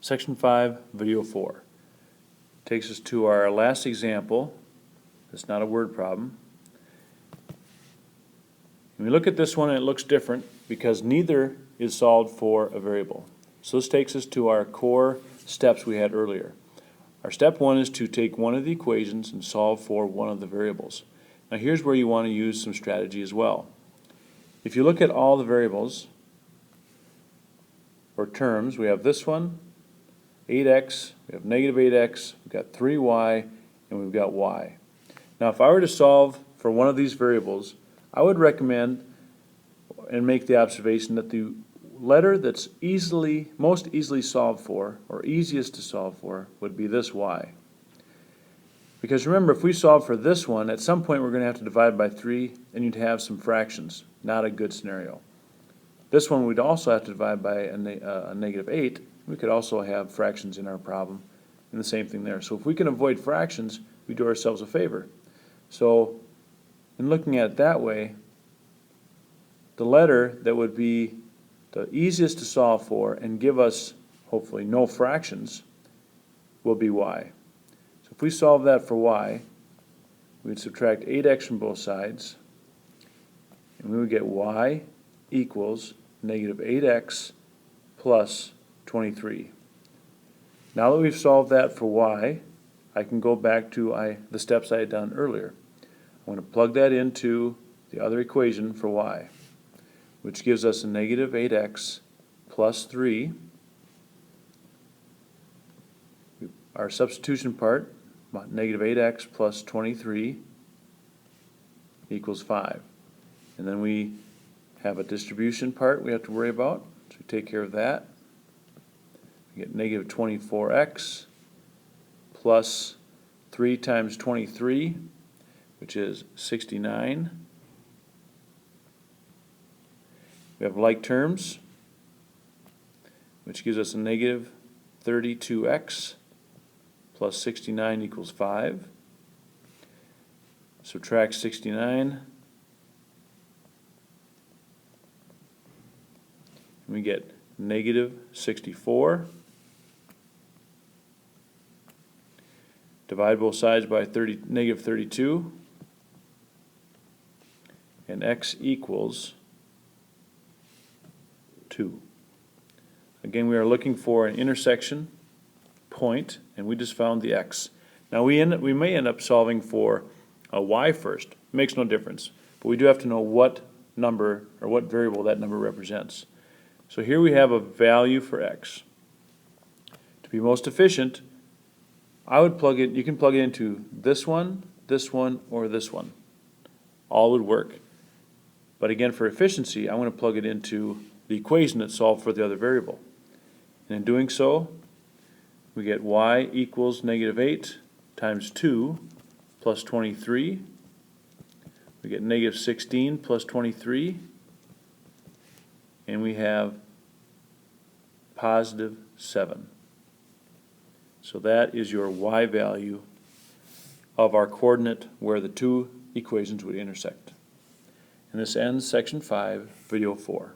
Section 5, Video 4. Takes us to our last example. It's not a word problem. When we look at this one, it looks different because neither is solved for a variable. So this takes us to our core steps we had earlier. Our step one is to take one of the equations and solve for one of the variables. Now here's where you want to use some strategy as well. If you look at all the variables or terms, we have this one, 8x, we have negative 8x, we've got 3y, and we've got y. Now if I were to solve for one of these variables, I would recommend and make the observation that the letter that's most easily solved for, or easiest to solve for, would be this y. Because remember, if we solve for this one, at some point we're going to have to divide by 3, and you'd have some fractions. Not a good scenario. This one we'd also have to divide by a negative 8. We could also have fractions in our problem, and the same thing there. So if we can avoid fractions, we do ourselves a favor. So in looking at it that way, the letter that would be the easiest to solve for and give us, hopefully, no fractions will be y. So if we solve that for y, we'd subtract 8x from both sides, and we would get y equals negative 8x plus 23. Now that we've solved that for y, I can go back to the steps I had done earlier. I'm going to plug that into the other equation for y, which gives us a negative 8x plus 3. Our substitution part, negative 8x plus 23 equals 5. And then we have a distribution part we have to worry about, so we take care of that. We get negative 24x plus 3 times 23, which is 69. We have like terms, which gives us a negative 32x plus 69 equals 5. Subtract 69, and we get negative 64. Divide both sides by negative 32, and x equals 2. Again, we are looking for an intersection point, and we just found the x. Now we may end up solving for a y first. It makes no difference, but we do have to know what number or what variable that number represents. So here we have a value for x. To be most efficient, I would plug it. You can plug it into this one, or this one. All would work. But again, for efficiency, I want to plug it into the equation that solved for the other variable. And in doing so, we get y equals negative 8 times 2 plus 23. We get negative 16 plus 23. And we have positive 7. So that is your y value of our coordinate where the two equations would intersect. And this ends section 5, video 4.